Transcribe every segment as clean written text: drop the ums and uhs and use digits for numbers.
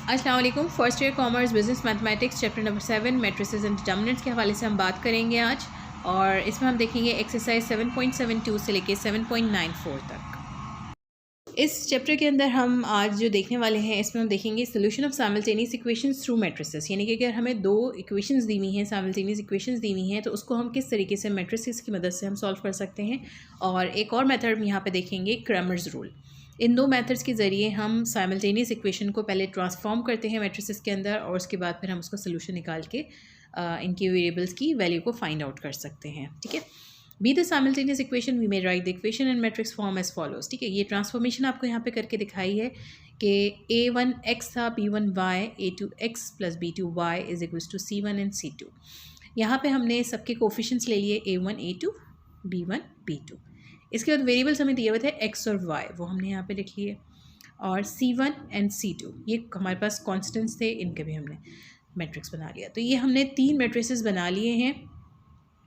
अस्सलाम वालेकुम। First year commerce business mathematics chapter number 7 matrices and determinants के हवाले से हम बात करेंगे आज, और इसमें हम देखेंगे एक्सरसाइज 7.72 से लेके 7.94 तक। इस चैप्टर के अंदर हम आज जो देखने वाले हैं, इसमें हम देखेंगे solution of simultaneous equations through matrices, यानी कि अगर हमें दो इक्वेशंस दी हुई हैं, साइमल्टेनियस इक्वेशंस दी हुई हैं, तो उसको हम किस तरीके से मैट्रिसेस की मदद से हम सॉल्व कर सकते हैं। और एक और मेथड हम यहाँ पे देखेंगे, क्रैमर्स रूल। इन दो मेथड्स के ज़रिए हम साइमल्टेनियस इक्वेशन को पहले ट्रांसफॉर्म करते हैं मैट्रिसेस के अंदर, और उसके बाद फिर हम उसका सोल्यूशन निकाल के इनकी वेरिएबल्स की वैल्यू को फाइंड आउट कर सकते हैं। ठीक है, by the simultaneous equation we may write the equation in matrix form as follows. ठीक है, ये ट्रांसफॉर्मेशन आपको यहाँ पे करके दिखाई है कि a1x था, b1y, a2x plus b2y is equals to c1 and c2। यहाँ पे हमने सबके कोफिशिएंट्स ले लिए, a1 a2 b1 b2। इसके बाद वेरिएबल्स हमें दिए हुए थे x और y, वो हमने यहाँ पे लिख लिए, और c1 एंड c2 ये हमारे पास कॉन्स्टेंट्स थे, इनके भी हमने मैट्रिक्स बना लिया। तो ये हमने 3 मैट्रिसेस बना लिए हैं,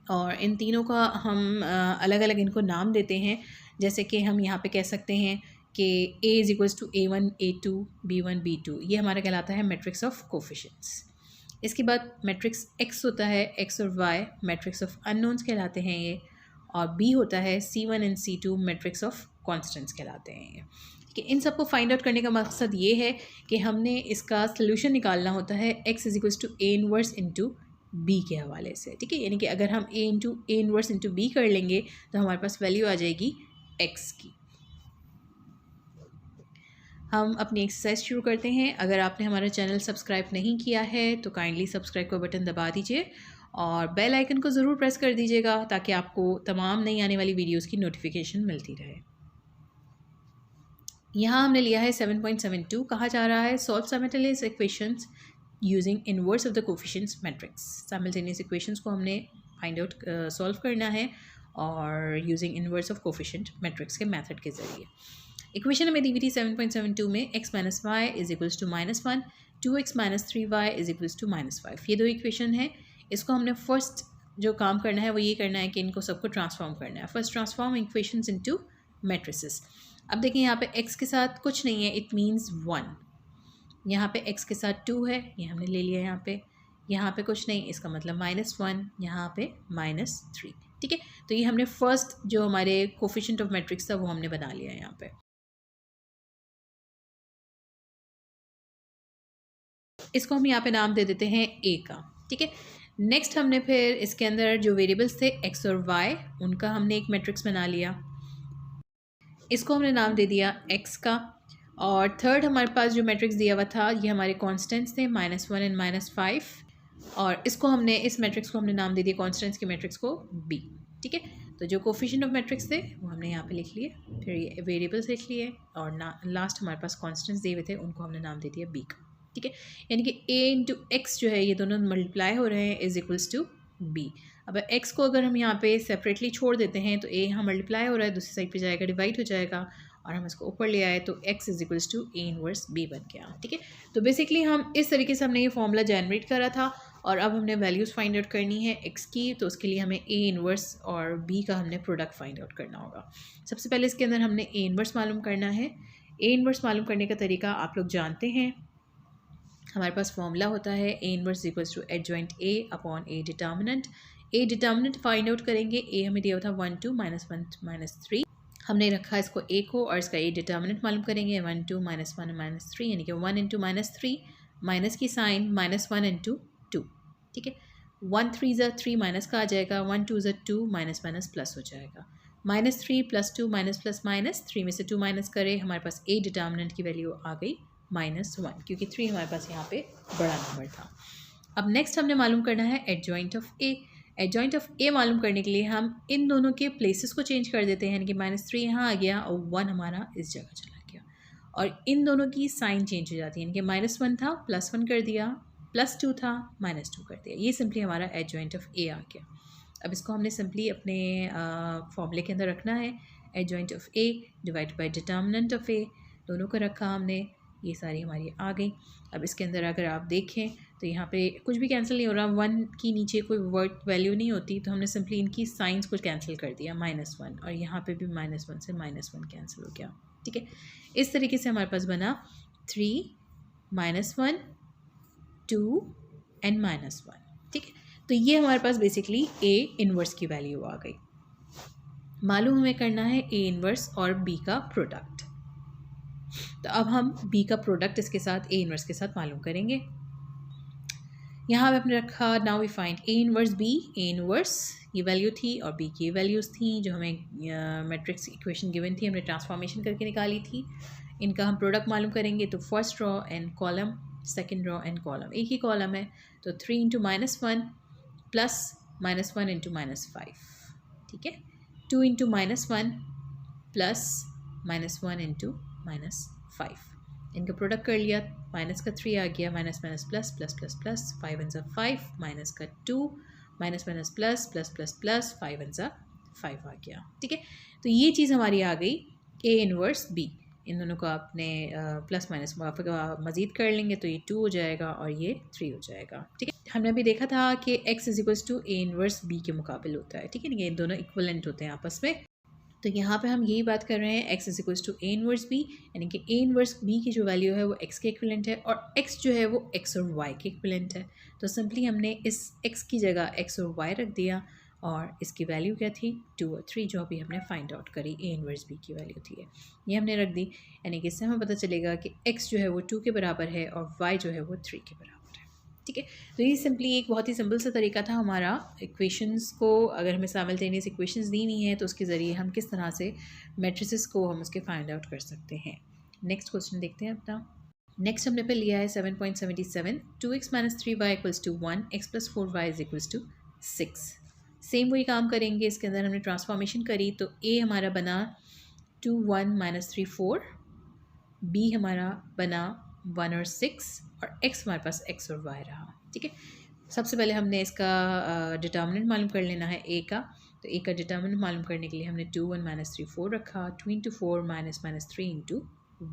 और इन तीनों का हम अलग अलग इनको नाम देते हैं। जैसे कि हम यहाँ पे कह सकते हैं कि a is equals to a1 a2 b1 b2, ये हमारा कहलाता है मैट्रिक्स ऑफ कोफिशिएंट्स। इसके बाद मैट्रिक्स x होता है, x और y मैट्रिक्स ऑफ अननोन्स कहलाते हैं ये, और b होता है c1 and c2 matrix of constants कहलाते हैं ये। कि इन सबको फाइंड आउट करने का मकसद ये है कि हमने इसका सोल्यूशन निकालना होता है x is equals to a inverse into b के हवाले से। ठीक है, यानी कि अगर हम a इनवर्स इंटू b कर लेंगे तो हमारे पास वैल्यू आ जाएगी x की। हम अपनी एक्सरसाइज शुरू करते हैं। अगर आपने हमारा चैनल सब्सक्राइब नहीं किया है तो काइंडली सब्सक्राइब का बटन दबा दीजिए, और बेल आइकन को ज़रूर प्रेस कर दीजिएगा ताकि आपको तमाम नई आने वाली वीडियोस की नोटिफिकेशन मिलती रहे। यहाँ हमने लिया है 7.72, कहा जा रहा है solve simultaneous equations using inverse of the coefficients matrix. Simultaneous equations को हमने फाइंड आउट सॉल्व करना है, और using inverse of coefficient matrix के मेथड के ज़रिए। इक्वेशन हमें दी हुई थी 7.72 में x minus Y is equals to -1, 2x minus 3y is equals to -5। ये दो इक्वेशन है। इसको हमने फर्स्ट जो काम करना है वो ये करना है कि इनको सबको ट्रांसफॉर्म करना है। First transform equations into matrices. अब देखिए यहाँ पे x के साथ कुछ नहीं है, इट मीन्स 1। यहाँ पे x के साथ 2 है, ये हमने ले लिया यहाँ पे कुछ नहीं, इसका मतलब -1, यहाँ पे -3। ठीक है, तो ये हमने फर्स्ट जो हमारे कोफिशिएंट ऑफ मैट्रिक्स था वो हमने बना लिया है यहाँ पे। इसको हम यहाँ पे नाम दे देते हैं a का। ठीक है, नेक्स्ट हमने फिर इसके अंदर जो वेरिएबल्स थे x और y, उनका हमने एक मैट्रिक्स बना लिया, इसको हमने नाम दे दिया x का। और थर्ड हमारे पास जो मैट्रिक्स दिया हुआ था ये हमारे कॉन्स्टेंट्स थे, -1 एंड -5, और इसको हमने इस मैट्रिक्स को हमने नाम दे दिया कॉन्स्टेंट्स के मैट्रिक्स को b। ठीक है, तो जो कोफिशिएंट ऑफ मैट्रिक्स थे वो हमने यहाँ पे लिख लिए, फिर ये वेरिएबल्स लिख लिए, और लास्ट हमारे पास कॉन्स्टेंट्स दिए हुए थे, उनको हमने नाम दे दिया b का। ठीक है, यानी कि a इंटू एक्स जो है ये दोनों मल्टीप्लाई हो रहे हैं, इज इक्वल्स टू b। अब x को अगर हम यहाँ पे सेपरेटली छोड़ देते हैं तो a यहाँ मल्टीप्लाई हो रहा है, दूसरी साइड पे जाएगा, डिवाइड हो जाएगा, और हम इसको ऊपर ले आए तो x is equals to a inverse b बन गया। ठीक है, तो बेसिकली हम इस तरीके से हमने ये फॉर्मूला जनरेट करा था, और अब हमने वैल्यूज़ फाइंड आउट करनी है x की, तो उसके लिए हमें a इनवर्स और b का हमने प्रोडक्ट फाइंड आउट करना होगा। सबसे पहले इसके अंदर हमने a इनवर्स मालूम करना है। a इनवर्स मालूम करने का तरीका आप लोग जानते हैं, हमारे पास फॉर्मूला होता है a inverse equals to adjoint a upon a determinant. a determinant find out करेंगे, a हमें दिया था 1 2 -1 -3, हमने रखा इसको a को, और इसका a डिटर्मिनेंट मालूम करेंगे 1 2 -1 -3, यानी कि 1 इंटू -3, माइनस की साइन -1 इंटू 2। ठीक है, 1 3 ज़ा 3 माइनस का आ जाएगा, 1 2 ज़ा 2, माइनस माइनस प्लस हो जाएगा, -3 + 2 माइनस प्लस माइनस, 3 में से 2 माइनस करें, हमारे पास a डिटर्मिनेंट की वैल्यू आ गई -1, क्योंकि 3 हमारे पास यहाँ पे बड़ा नंबर था। अब नेक्स्ट हमने मालूम करना है adjoint of a। Adjoint of a मालूम करने के लिए हम इन दोनों के प्लेसेस को चेंज कर देते हैं, यानी कि -3 यहाँ आ गया और 1 हमारा इस जगह चला गया, और इन दोनों की साइन चेंज हो जाती है, यानी कि -1 था +1 कर दिया, +2 था -2 कर दिया। ये सिंपली हमारा एडजॉइंट ऑफ a आ गया। अब इसको हमने सिंपली अपने फॉर्मूले के अंदर रखना है, adjoint of a divide by determinant of a, दोनों को रखा हमने, ये सारी हमारी आ गई। अब इसके अंदर अगर आप देखें तो यहाँ पे कुछ भी कैंसिल नहीं हो रहा, 1 की नीचे कोई वर्ड वैल्यू नहीं होती, तो हमने सिंपली इनकी साइंस को कैंसिल कर दिया, -1, और यहाँ पे भी -1 से -1 कैंसिल हो गया। ठीक है, इस तरीके से हमारे पास बना 3 -1 2 एंड -1। ठीक है, तो ये हमारे पास बेसिकली ए इन्वर्स की वैल्यू आ गई। मालूम हमें करना है ए इन्वर्स और बी का प्रोडक्ट। तो अब हम बी का प्रोडक्ट इसके साथ ए इन्वर्स के साथ मालूम करेंगे। यहाँ पे हमने रखा now we find A inverse B. A inverse ये वैल्यू थी और बी की ये वैल्यूज़ थी जो हमें मैट्रिक्स इक्वेशन गिवन थी, हमने ट्रांसफॉर्मेशन करके निकाली थी। इनका हम प्रोडक्ट मालूम करेंगे। तो first row and column, second row and column, एक ही कॉलम है तो 3 इंटू -1 प्लस -1 इंटू -5। ठीक है, 2 इंटू -1 प्लस -1 इंटू -5। इनका प्रोडक्ट कर लिया, माइनस का 3 आ गया, minus minus plus plus plus plus, 5 one ज़ा 5, माइनस का 2, minus minus plus plus plus plus, 5 one ज़ा 5 आ गया। ठीक है, तो ये चीज़ हमारी आ गई ए इन्वर्स बी। इन दोनों को आपने प्लस माइनस मज़ीद कर लेंगे तो ये 2 हो जाएगा और ये 3 हो जाएगा। ठीक है, हमने अभी देखा था कि x is equals to A inverse B के मुकाबिल होता है। ठीक है, ये दोनों इक्वलेंट होते हैं आपस में। तो यहाँ पे हम यही बात कर रहे हैं x is equals to A inverse B, यानी कि ए इन्वर्स बी की जो वैल्यू है वो x के इक्विवेलेंट है और x जो है वो x और y के इक्विवेलेंट है। तो सिंपली हमने इस x की जगह x और y रख दिया और इसकी वैल्यू क्या थी 2 और 3, जो अभी हमने फाइंड आउट करी ए इन्वर्स बी की वैल्यू थी ये हमने रख दी। यानी कि इससे हमें पता चलेगा कि x जो है वो 2 के बराबर है और y जो है वो 3 के बराबर है। ठीक है, तो ये सिंपली एक बहुत ही सिंपल सा तरीका था हमारा इक्वेशंस को, अगर हमें साइमल्टेनियस इक्वेशंस दी नहीं है तो उसके ज़रिए हम किस तरह से मैट्रिसेस को हम उसके फाइंड आउट कर सकते हैं। नेक्स्ट क्वेश्चन देखते हैं अपना। नेक्स्ट हमने पे लिया है 7.77, 2x - 3y equals to 1, x + 4y is equals to 6। Same वही काम करेंगे, इसके अंदर हमने ट्रांसफॉर्मेशन करी तो a हमारा बना 2 1 - 3 4, b हमारा बना 1 और 6 और x हमारे पास x और y रहा। ठीक है, सबसे पहले हमने इसका डिटर्मिनेंट मालूम कर लेना है a का। तो a का डिटर्मिनेंट मालूम करने के लिए हमने 2 1 - 3 4 रखा, 2 इंटू 4 -3 इंटू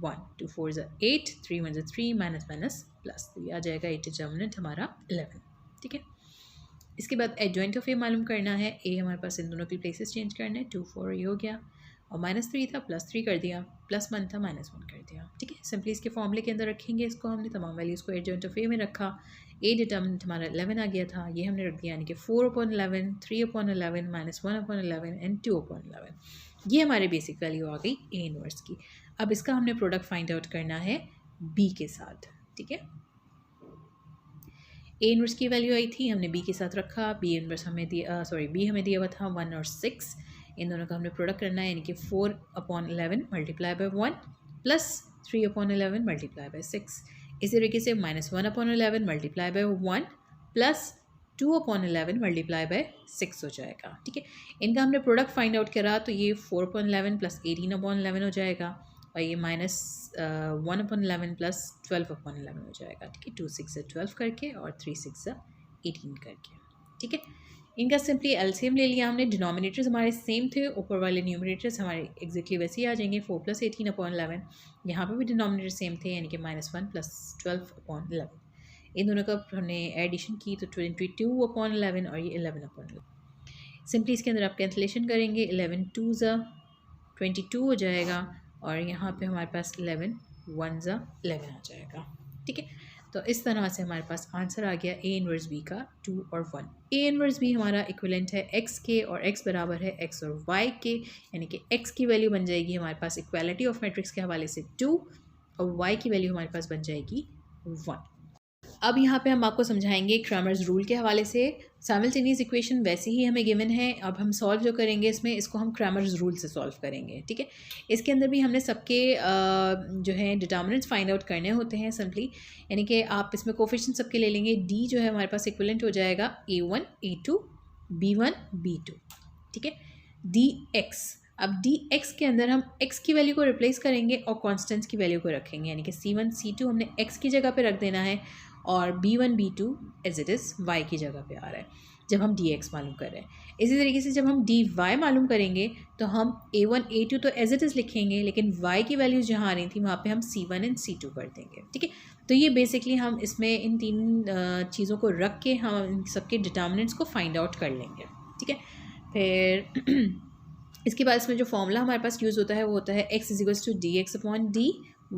1, 2 4 ज़ा 8, 3 1 ज़ा 3, माइनस माइनस प्लस, तो ये आ जाएगा 8 डिटर्मिनेंट हमारा 11। ठीक है, इसके बाद एडजॉइंट ऑफ ए मालूम करना है। ए हमारे पास इन दोनों के प्लेसेस चेंज करने हैं, 2 4 ये हो गया और -3 था +3 कर दिया, +1 था -1 कर दिया। ठीक है, सिंपली इसके फॉर्मूले के अंदर रखेंगे इसको, हमने तमाम वैल्यूज़ को एडजॉइंट ऑफ ए में रखा। ए डिटर्मिनेंट हमारा 11 आ गया था, ये हमने रख दिया, यानी कि 4/11, 3/11, -1/11 एंड 2/11। ये हमारी बेसिक वैल्यू आ गई ए इन्वर्स की। अब इसका हमने प्रोडक्ट फाइंड आउट करना है बी के साथ। ठीक है, ए इन्वर्स की वैल्यू आई थी, हमने बी के साथ रखा। बी इन्वर्स हमें दिया, बी हमें दिया हुआ था 1 और 6। इन दोनों का हमने प्रोडक्ट करना है, यानी कि 4/11 multiply by 1 plus 3/11 multiply by 6। इसी तरीके से -1/11 multiply by 1 plus 2/11 multiply by 6 हो जाएगा। ठीक है, इनका हमने प्रोडक्ट फाइंड आउट करा तो ये 4/11 प्लस 18/11 हो जाएगा और ये -1/11 प्लस 12/11 हो जाएगा। ठीक है, 2 6 12 करके और 3 6 18 करके। ठीक है, इनका सिंपली एलसीएम ले लिया हमने। डिनोमिनेटर्स हमारे सेम थे, ऊपर वाले न्यूमरेटर्स हमारे एग्जैक्टली वैसे ही आ जाएंगे, 4 + 18/11। यहाँ पे भी डिनोमिनेटर सेम थे, यानी कि -1 प्लस 12/11। इन दोनों का हमने एडिशन की तो 22/11 और ये 11/11। सिंपली इसके अंदर आप कैंसलेशन करेंगे, 11 2 ज़ा 22 हो जाएगा और यहाँ पे हमारे पास 11 1 ज़ा 11 आ जाएगा। ठीक है, तो इस तरह से हमारे पास आंसर आ गया ए इन्वर्स बी का 2 और 1। ए इन्वर्स बी हमारा इक्विवेलेंट है x के और x बराबर है x और y के, यानी कि x की वैल्यू बन जाएगी हमारे पास इक्वालिटी ऑफ मैट्रिक्स के हवाले से 2 और y की वैल्यू हमारे पास बन जाएगी 1। अब यहाँ पे हम आपको समझाएंगे क्रैमर्स रूल के हवाले से। साइमल्टेनियस इक्वेशन वैसे ही हमें गिवन है, अब हम सॉल्व जो करेंगे इसमें, इसको हम क्रैमर्स रूल से सॉल्व करेंगे। ठीक है, इसके अंदर भी हमने सबके जो है डिटर्मिनेंट्स फाइंड आउट करने होते हैं सिंपली, यानी कि आप इसमें कोफिशिएंट सबके ले लेंगे। डी जो है हमारे पास इक्विवेलेंट हो जाएगा a1 a2 b1 b2। ठीक है, डी एक्स, अब डी एक्स के अंदर हम x की वैल्यू को रिप्लेस करेंगे और कॉन्स्टेंट्स की वैल्यू को रखेंगे, यानी कि c1 c2 हमने x की जगह पे रख देना है और b1 b2 as it is y की जगह पे आ रहा है जब हम dx मालूम कर रहे हैं। इसी तरीके से जब हम dy मालूम करेंगे तो हम a1 a2 तो एज इट इज़ लिखेंगे, लेकिन y की वैल्यूज़ जहाँ आ रही थी वहाँ पे हम c1 एंड c2 कर देंगे। ठीक है, तो ये बेसिकली हम इसमें इन तीन चीज़ों को रख के हम इन सबके डिटर्मिनेंट्स को फाइंड आउट कर लेंगे। ठीक है, फिर इसके बाद इसमें जो फॉर्मूला हमारे पास यूज़ होता है वो होता है x = dx/d,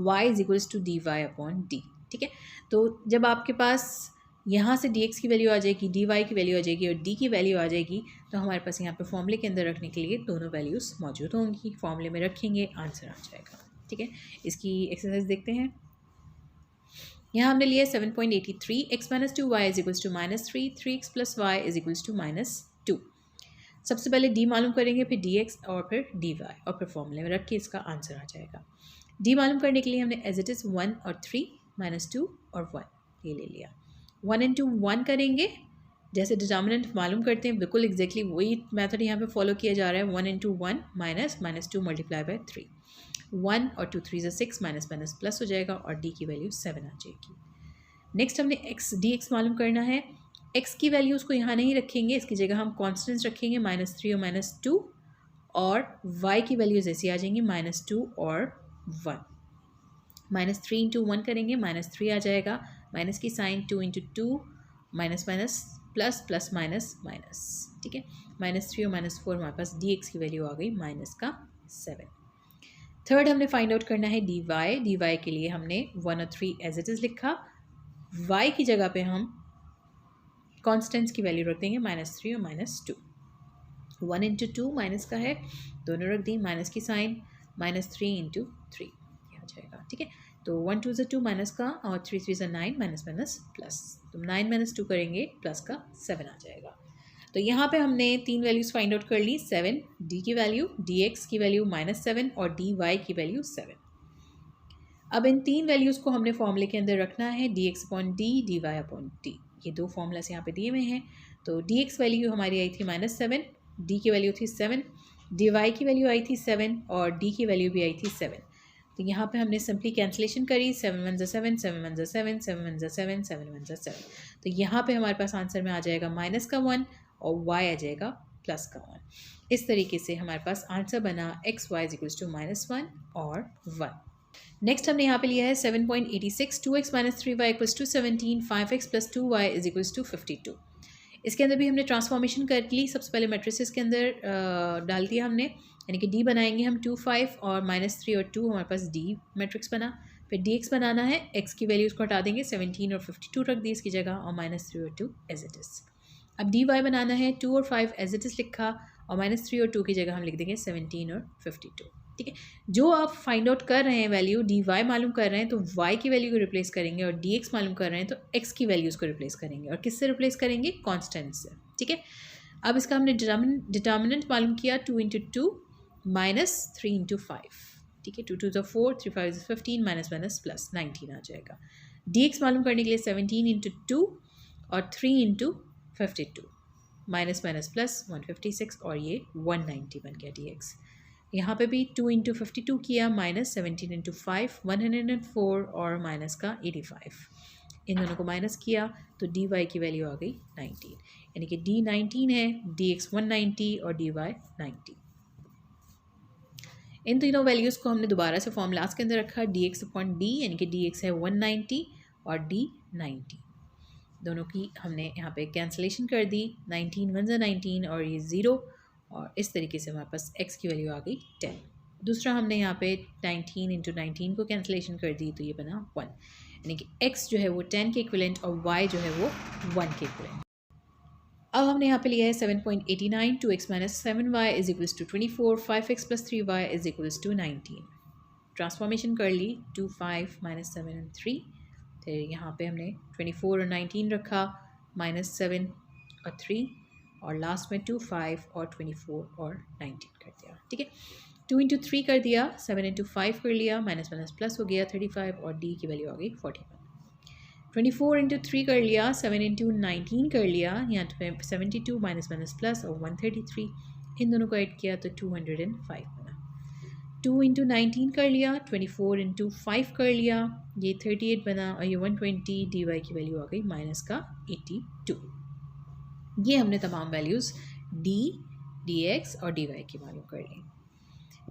y = dy/d। ठीक ठीक है। तो जब आपके पास यहाँ से dx की वैल्यू आ जाएगी, dy की वैल्यू आ जाएगी और d की वैल्यू आ जाएगी, तो हमारे पास यहाँ पे फॉर्मूले के अंदर रखने के लिए दोनों वैल्यूज़ मौजूद होंगी। फॉर्मूले में रखेंगे, आंसर आ जाएगा। ठीक है, इसकी एक्सरसाइज देखते हैं। यहाँ हमने लिया 7.83 x minus 2y is equals to -3, 3x plus Y is equals to -2। सबसे पहले d मालूम करेंगे, फिर dx और फिर dy और फिर फॉर्मूले में रख के इसका आंसर आ जाएगा। d मालूम करने के लिए हमने एज इट इज़ 1 और 3 -2 और 1 ये ले लिया। 1 इंटू 1 करेंगे, जैसे डिटर्मिनेंट मालूम करते हैं बिल्कुल एग्जैक्टली वही मेथड यहाँ पे फॉलो किया जा रहा है। 1 इंटू 1 -2 मल्टीप्लाई बाई 3, 1 और 2 3 6 माइनस माइनस प्लस हो जाएगा और d की वैल्यू 7 आ जाएगी। नेक्स्ट हमने dx मालूम करना है। x की वैल्यूज़ को यहाँ नहीं रखेंगे, इसकी जगह हम कॉन्स्टेंट्स रखेंगे -3 और -2, और y की वैल्यूज़ ऐसी आ जाएंगी -2 और 1। -3 इंटू 1 करेंगे, -3 आ जाएगा, माइनस की sign 2 into 2 minus minus plus plus minus minus. ठीक है, -3 और -4 हमारे पास dx की वैल्यू आ गई -7। थर्ड हमने फाइंड आउट करना है dy के लिए हमने 1 और 3 एज इट इज़ लिखा। y की जगह पे हम कॉन्स्टेंट्स की वैल्यू रख देंगे -3 और -2। 1 इंटू 2 माइनस का है, दोनों रख दी, माइनस की साइन, -3 इंटू 3 ये आ जाएगा। ठीक है, तो 1 2 2 माइनस का और 3 3 9 माइनस माइनस प्लस, तो 9 - 2 करेंगे, प्लस का 7 आ जाएगा। तो यहाँ पे हमने 3 वैल्यूज़ फाइंड आउट कर ली, 7 d की वैल्यू, dx की वैल्यू -7 और dy की वैल्यू 7। अब इन 3 वैल्यूज़ को हमने फॉर्मूले के अंदर रखना है, dx upon d, dy upon d। ये दो फॉर्मूलास यहाँ पे दिए हुए हैं। तो dx वैल्यू हमारी आई थी -7, d की वैल्यू थी 7, dy की वैल्यू आई थी 7 और d की वैल्यू भी आई थी 7। तो यहाँ पे हमने सिंपली कैंसिलेशन करी, 7 1 7 7 7 1 7 7 1 7 7 1 7। तो यहाँ पे हमारे पास आंसर में आ जाएगा -1 और y आ जाएगा +1। इस तरीके से हमारे पास आंसर बना x y इक्वल्स टू -1 और 1। नेक्स्ट हमने यहाँ पे लिया है 7.86, 2x - 3y equals to 17, 5x + 2y is equals to 52। इसके अंदर भी हमने ट्रांसफॉर्मेशन कर ली। सबसे पहले मैट्रिसेस के अंदर डाल दिया हमने, यानी कि d बनाएंगे हम 2 5 और -3 और 2 हमारे पास d मैट्रिक्स बना। फिर dx बनाना है, x की वैल्यूज़ को हटा देंगे, 17 और 52 रख दी इसकी जगह और -3 और 2 एज इट इज़। अब dy बनाना है, 2 और 5 एज इट इज़ लिखा और -3 और 2 की जगह हम लिख देंगे 17 और 52। ठीक है, जो आप फाइंड आउट कर रहे हैं वैल्यू, dy मालूम कर रहे हैं तो y की वैल्यू को रिप्लेस करेंगे, और dx मालूम कर रहे हैं तो x की वैल्यूज़ को रिप्लेस करेंगे। और किससे रिप्लेस करेंगे? कॉन्स्टेंट से। ठीक है, अब इसका हमने डिटर्मिनेंट मालूम किया, 2 इंटू 2 -3 इंटू 5। ठीक है, 2 2 4, 3 5 15 माइनस माइनस प्लस 19 आ जाएगा। dx मालूम करने के लिए 17 इंटू 2 और 3 इंटू 52 माइनस माइनस प्लस 156 और ये 190 बन गया dx। यहाँ पे भी 2 इंटू 52 किया, -17 इंटू 5 104 और माइनस का 85। इन दोनों को माइनस किया तो dy की वैल्यू आ गई 19, यानी कि d 19 है, dx 190 और dy 90। इन तीनों वैल्यूज़ को हमने दोबारा से फॉर्मूलास के अंदर रखा, dx अपॉन d, यानी कि dx है 190 और d 90। दोनों की हमने यहाँ पे कैंसिलेशन कर दी, 19 1 19 और ये 0, और इस तरीके से हमारे पास x की वैल्यू आ गई 10। दूसरा हमने यहाँ पे 19 इंटू 19 को कैंसिलेशन कर दी तो ये बना 1, यानी कि x जो है वो 10 के इक्विवेलेंट और y जो है वो 1 के इक्विवेलेंट। अब हमने यहाँ पे लिया है 7.89, 2x - 7y is equals to 24, 5x + 3y is equals to 19। Transformation कर ली, 2 5 -7 और 3। फिर यहाँ पे हमने 24 और 19 रखा, -7 और 3, और लास्ट में 2 5 और 24 और 19 कर दिया। ठीक है, 2 इंटू 3 कर दिया, 7 इंटू 5 कर लिया, माइनस माइनस प्लस हो गया 35 और d की वैल्यू आ गई 41। 24 इंटू 3 कर लिया, 7 इंटू 19 कर लिया, यहाँ पे 72 माइनस माइनस प्लस और 133, इन दोनों को ऐड किया तो 205 बना। 2 इंटू 19 कर लिया, 24 इंटू 5 कर लिया, ये 38 बना और ये 120, dy की वैल्यू आ गई माइनस का 82। ये हमने तमाम वैल्यूज़ d, dx और dy की मालूम कर ली।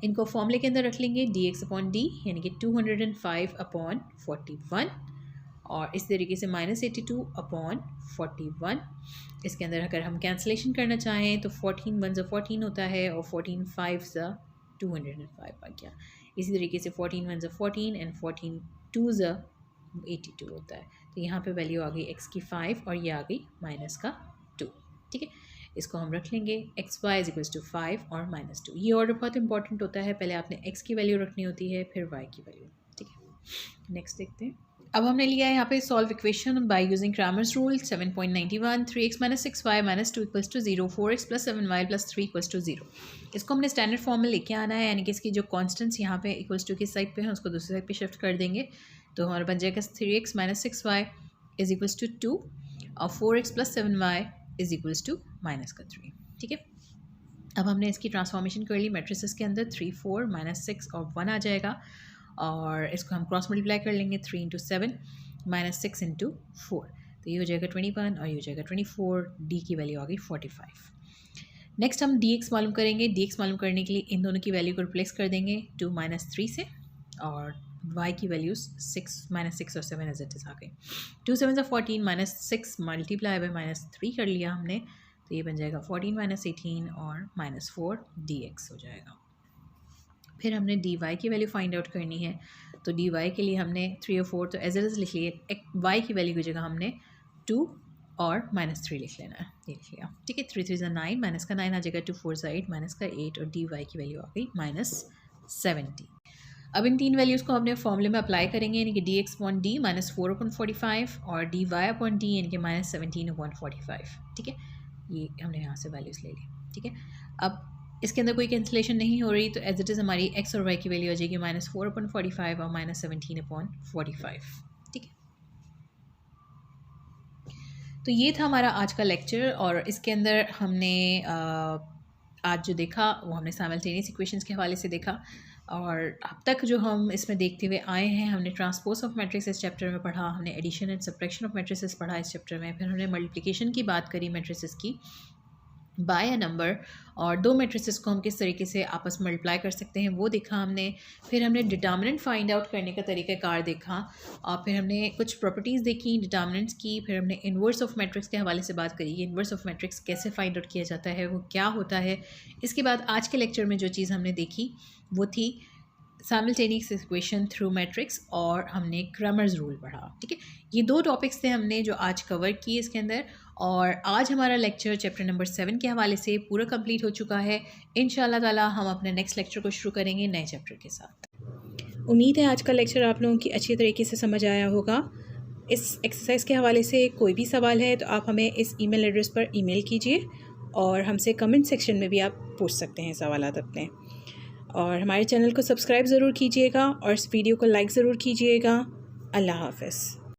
इनको फॉर्मूले के अंदर रख लेंगे, dx अपॉन d, यानी कि 205 अपॉन 41, और इस तरीके से -82 अपॉन 41। इसके अंदर अगर हम कैंसिलेशन करना चाहें तो 14 1 14 होता है और 14 5 205 आ गया। इसी तरीके से 14 1 14 एंड 14 2 82 होता है। तो यहाँ पे वैल्यू आ गई x की 5 और ये आ गई माइनस का 2। ठीक है, इसको हम रख लेंगे X Y is equals to 5 और -2। ये ऑर्डर बहुत इंपॉर्टेंट होता है, पहले आपने x की वैल्यू रखनी होती है फिर y की वैल्यू। ठीक है, नेक्स्ट देखते हैं। अब हमने लिया है यहाँ पे solve equation by using Cramer's rule 7.91 3x - 6y - 2 equals to 0 4x + 7y + 3 equals to 0। इसको हमने स्टैंडर्ड फॉर्म में लेके आना है, यानी कि इसकी जो कॉन्स्टेंट्स यहाँ पे इक्वल्स टू किस साइड पे है उसको दूसरी साइड पे शिफ्ट कर देंगे। तो हमारा बन जाएगा 3x - 6y is equals to 2 और 4x + 7y is equals to -3। ठीक है, अब हमने इसकी ट्रांसफॉर्मेशन कर ली मैट्रिसेस के अंदर, 3 4 -6 और 1 आ जाएगा और इसको हम क्रॉस मल्टीप्लाई कर लेंगे 3 × 7 -6 × 4, तो ये हो जाएगा 21 और ये हो जाएगा 24। डी की वैल्यू आ गई 45। नेक्स्ट हम dx मालूम करेंगे। dx मालूम करने के लिए इन दोनों की वैल्यू को रिप्लेस कर देंगे 2 - 3 से और y की वैल्यूज 6 और 7 एज इट इज़ आ गई। 2 7 14 -6 मल्टीप्लाई बाय -3 कर लिया हमने, तो ये बन जाएगा 14 - 18 और -4 dx हो जाएगा। फिर हमने dy की वैल्यू फाइंड आउट करनी है, तो dy के लिए हमने 3 और 4 तो एज इट इज़ लिख लिए। y की वैल्यू की जगह हमने 2 और -3 लिख लेना है, ये लिख लिया। ठीक है, 3 3 9 माइनस का 9 आ जाएगा, 2 4 8 माइनस का 8 और dy की वैल्यू आ गई -70। अब इन तीन वैल्यूज़ को हमने फॉर्मूले में अप्लाई करेंगे, यानी कि dx/d -4/45 और dy/d यानी कि -17/45। ठीक है, ये हमने यहाँ से वैल्यूज़ ले ली। ठीक है, अब इसके अंदर कोई कैंसिलेशन नहीं हो रही, तो एज इट इज़ हमारी x और y की वैल्यू आ जाएगी -4/45 और -17/45। ठीक है, तो ये था हमारा आज का लेक्चर और इसके अंदर हमने आज जो देखा वो हमने साइमल्टेनियस इक्वेशंस के हवाले से देखा और अब तक जो हम इसमें देखते हुए आए हैं, हमने ट्रांसपोज ऑफ मैट्रिक्स इस चैप्टर में पढ़ा, हमने addition and subtraction of matrices पढ़ा इस चैप्टर में, फिर हमने मल्टीप्लिकेशन की बात करी मैट्रिसेस की बाय अ नंबर और दो मैट्रिसेस को हम किस तरीके से आपस में मल्टीप्लाई कर सकते हैं वो देखा हमने। फिर हमने डिटर्मिनेंट फाइंड आउट करने का तरीक़ाकार देखा और फिर हमने कुछ प्रॉपर्टीज़ देखी डिटर्मिनेंट्स की। फिर हमने इन्वर्स ऑफ मैट्रिक्स के हवाले से बात करी, इन्वर्स ऑफ मैट्रिक्स कैसे फाइंड आउट किया जाता है, वो क्या होता है। इसके बाद आज के लेक्चर में जो चीज़ हमने देखी वो थी साइमल्टेनियस इक्वेशन थ्रू मैट्रिक्स और हमने क्रैमर्स रूल पढ़ा। ठीक है, ये दो टॉपिक्स थे हमने जो आज कवर किए इसके अंदर और आज हमारा लेक्चर चैप्टर नंबर 7 के हवाले से पूरा कंप्लीट हो चुका है। इंशाल्लाह ताला हम अपने नेक्स्ट लेक्चर को शुरू करेंगे नए चैप्टर के साथ। उम्मीद है आज का लेक्चर आप लोगों की अच्छी तरीके से समझ आया होगा। इस एक्सरसाइज के हवाले से कोई भी सवाल है तो आप हमें इस ईमेल एड्रेस पर ईमेल कीजिए और हमसे कमेंट सेक्शन में भी आप पूछ सकते हैं सवालात अपने। और हमारे चैनल को सब्सक्राइब ज़रूर कीजिएगा और इस वीडियो को लाइक ज़रूर कीजिएगा। अल्लाह हाफ़िज़।